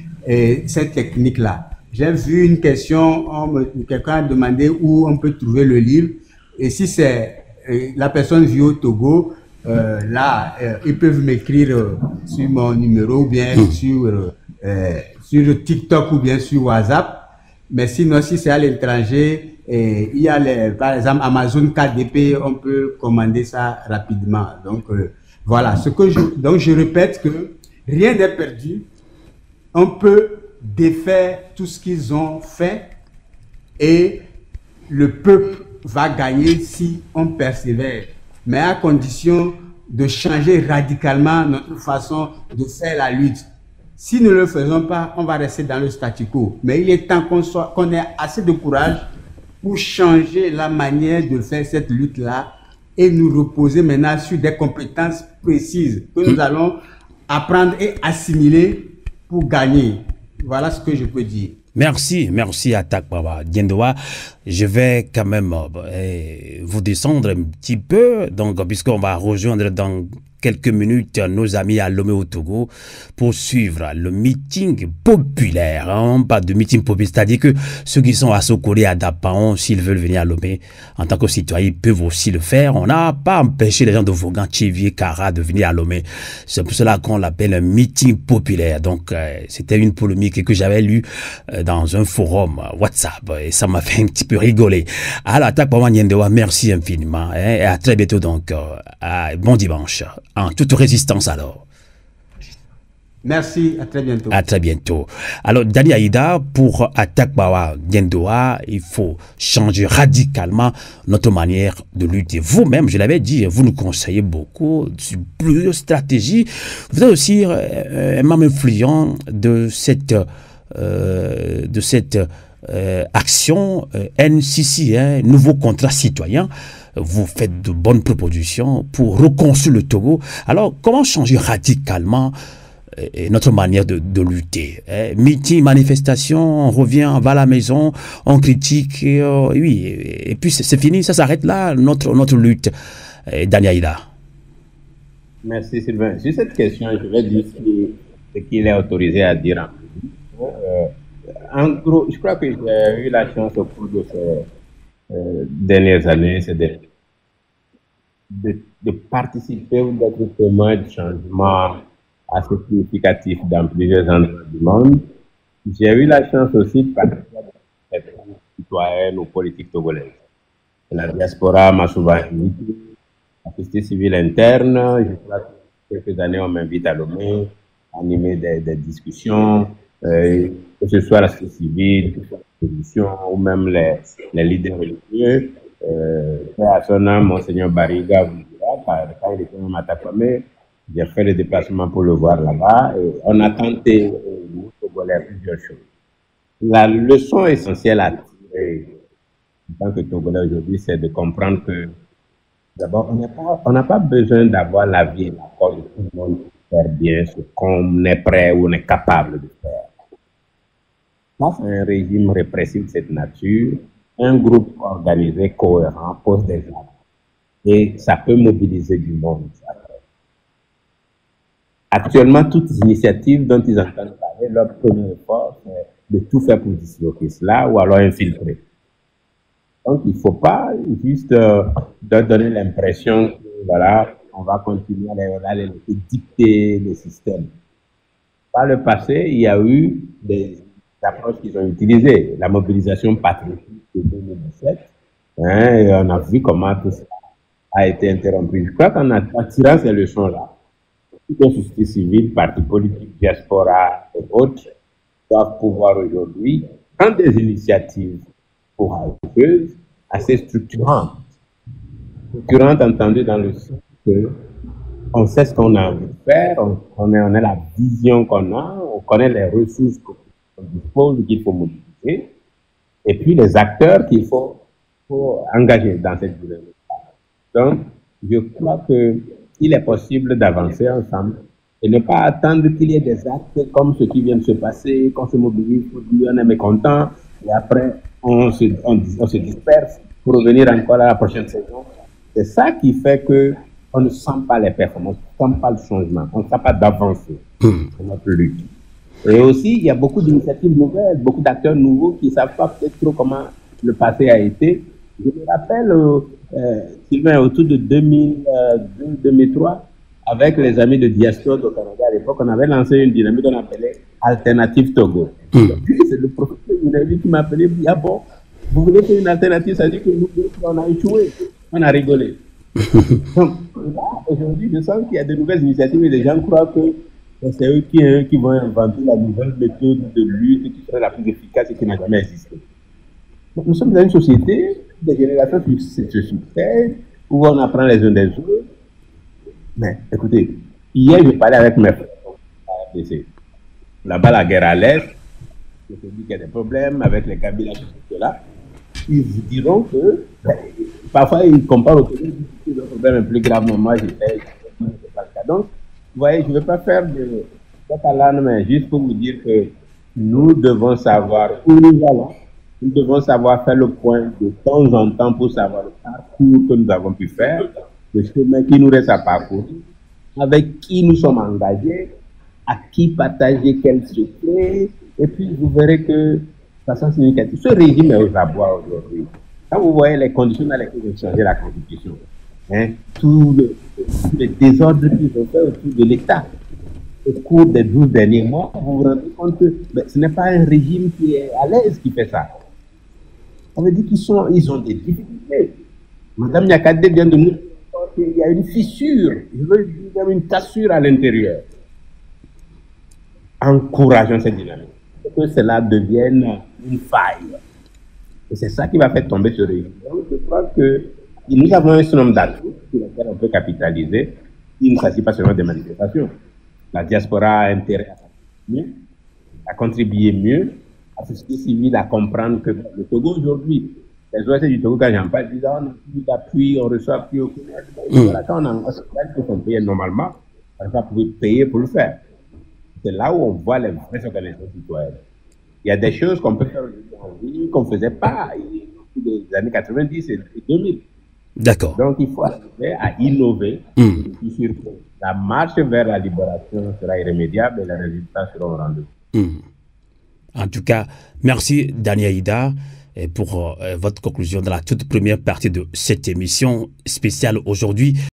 cette technique-là. J'ai vu une question, quelqu'un a demandé où on peut trouver le livre. Et si c'est la personne vit au Togo, là, ils peuvent m'écrire sur mon numéro ou bien sur TikTok ou bien sur WhatsApp. Mais sinon, si c'est à l'étranger, il y a par exemple Amazon KDP, on peut commander ça rapidement. Donc voilà, donc je répète que rien n'est perdu. On peut défaire tout ce qu'ils ont fait et le peuple va gagner si on persévère, mais à condition de changer radicalement notre façon de faire la lutte. Si nous ne le faisons pas, on va rester dans le statu quo. Mais il est temps qu'on ait assez de courage pour changer la manière de faire cette lutte-là et nous reposer maintenant sur des compétences précises que nous allons apprendre et assimiler pour gagner. Voilà ce que je peux dire. Merci, merci Attaque Baba Diendoa. Je vais quand même vous descendre un petit peu, donc puisqu'on va rejoindre dans quelques minutes nos amis à Lomé au Togo pour suivre le meeting populaire. Hein, pas de meeting populaire, c'est-à-dire que ceux qui sont à Sokole, à Dapaon, s'ils veulent venir à Lomé en tant que citoyens, ils peuvent aussi le faire. On n'a pas empêché les gens de Vogan, Tchivier, Kara de venir à Lomé. C'est pour cela qu'on l'appelle un meeting populaire. Donc c'était une polémique que j'avais lue dans un forum WhatsApp et ça m'a fait un petit peu rigoler. Alors, Attaque Maman Yendewa, merci infiniment et à très bientôt donc. Bon dimanche. En toute résistance alors. Merci, à très bientôt. À très bientôt. Alors, Dani Aïda, pour Attaque Maman Yendewa, il faut changer radicalement notre manière de lutter. Vous-même, je l'avais dit, vous nous conseillez beaucoup sur plusieurs stratégies. Vous êtes aussi un membre influent de cette action NCC, nouveau contrat citoyen. Vous faites de bonnes propositions pour reconstruire le Togo. Alors, comment changer radicalement notre manière de lutter. Meeting, manifestation, on revient, on va à la maison, on critique, oui, et puis c'est fini, ça s'arrête là, notre lutte. Daniaïda. Merci Sylvain. Sur cette question, je vais dire ce qu'il est autorisé à dire. En gros, je crois que j'ai eu la chance au cours de ces dernières années de participer ou d'être témoin de changements assez significatifs dans plusieurs endroits du monde. J'ai eu la chance aussi de participer à des citoyennes ou politiques togolaises. La diaspora m'a souvent invité. La société civile interne, je crois que quelques années, on m'invite à Lomé, à animer des discussions, que ce soit la société civile, que ce soit l'opposition, ou même les leaders religieux. À son âme, Monseigneur Bariga vous dira, quand il était même à Takwame, j'ai fait le déplacement pour le voir là-bas, et on a tenté, nous, Togolais, plusieurs choses. La leçon essentielle à tirer en tant que Togolais aujourd'hui, c'est de comprendre que d'abord, on n'a pas besoin d'avoir la vie et l'accord de tout le monde pour faire bien ce qu'on est prêt ou on est capable de faire. Face à un régime répressif de cette nature, un groupe organisé, cohérent, pose des actes. Et ça peut mobiliser du monde. Actuellement, toutes les initiatives dont ils entendent parler, leur premier effort, c'est de tout faire pour disloquer cela ou alors infiltrer. Donc, il ne faut pas juste donner l'impression que, voilà, on va continuer à les dicter le système. Par le passé, il y a eu des approches qu'ils ont utilisées. La mobilisation patriotique de 2017, et on a vu comment tout ça a été interrompu. Je crois qu'en tirant ces leçons-là, toutes les sociétés civiles, partis politiques, diaspora et autres doivent pouvoir aujourd'hui prendre des initiatives courageuses, assez structurantes. Structurantes entendues dans le sens que on sait ce qu'on a envie de faire, on a la vision qu'on a, on connaît les ressources qu'on dispose, qu'il faut mobiliser, et puis les acteurs qu'il faut engager dans cette dynamique. Donc, je crois qu'il est possible d'avancer ensemble et ne pas attendre qu'il y ait des actes comme ce qui vient de se passer, qu'on se mobilise pour dire on est mécontent, et après on se disperse pour revenir encore à la prochaine saison. C'est ça qui fait qu'on ne sent pas les performances, on ne sent pas le changement, on ne sent pas d'avancée dans notre lutte. Et aussi, il y a beaucoup d'initiatives nouvelles, beaucoup d'acteurs nouveaux qui ne savent pas peut-être trop comment le passé a été. Je me rappelle, Sylvain, autour de 2002-2003, avec les amis de Diaspora au Canada à l'époque, on avait lancé une dynamique qu'on appelait Alternative Togo. Puis c'est le professeur qui m'a appelé, ah bon, vous voulez faire une alternative, ça dit que nous, on a échoué, on a rigolé. Donc là, aujourd'hui, je sens qu'il y a de nouvelles initiatives et les gens croient que c'est eux qui vont inventer la nouvelle méthode de lutte qui serait la plus efficace et qui n'a jamais existé. Donc, nous sommes dans une société, des générations se succèdent, où on apprend les uns des autres. Mais écoutez, hier, je parlais avec mes frères à RDC. Là-bas, la guerre à l'Est, je te dis qu'il y a des problèmes avec les Kabila, là. Ils vous diront que, parfois, ils comparent au Québec, ils ont des problèmes plus graves, mais moi, c'est pas le cas. Donc, vous voyez, je ne vais pas faire de catalane, mais juste pour vous dire que nous devons savoir où nous allons. Nous devons savoir faire le point de temps en temps pour savoir le parcours que nous avons pu faire, le chemin qui nous reste à parcourir, avec qui nous sommes engagés, à qui partager quel secret, et puis vous verrez que, de façon significative, ce régime est aux abois aujourd'hui. Quand vous voyez les conditions dans lesquelles ils ont changé la Constitution, tous les désordres qu'ils ont fait autour de l'État, au cours des 12 derniers mois, vous vous rendez compte que ce n'est pas un régime qui est à l'aise qui fait ça. Ça veut dire qu'ils ont des difficultés. Madame Nyakade vient de nous dire qu'il y a une fissure, je veux dire une cassure à l'intérieur. Encourageons cette dynamique. Que cela devienne une faille. Et c'est ça qui va faire tomber ce régime. Donc, je crois que nous avons un certain nombre d'atouts sur lesquels on peut capitaliser. Il ne s'agit pas seulement des manifestations. La diaspora a intérêt à contribuer mieux, à la société civile à comprendre que le Togo aujourd'hui, les OSC du Togo, quand j'en parle, disent on n'a plus d'appui, on reçoit plus aucun aide. Voilà, quand on a un hospital, il faut qu'on paye normalement, on va pouvoir payer pour le faire. c'est là où on voit les vraies organisations citoyennes. Il y a des choses qu'on peut faire en ligne qu'on ne faisait pas des années 90 et 2000. D'accord. Donc, il faut arriver à innover. Je suis sûr que la marche vers la libération sera irrémédiable et les résultats seront au rendez-vous. En tout cas, merci Daniel Ida pour votre conclusion dans la toute première partie de cette émission spéciale aujourd'hui.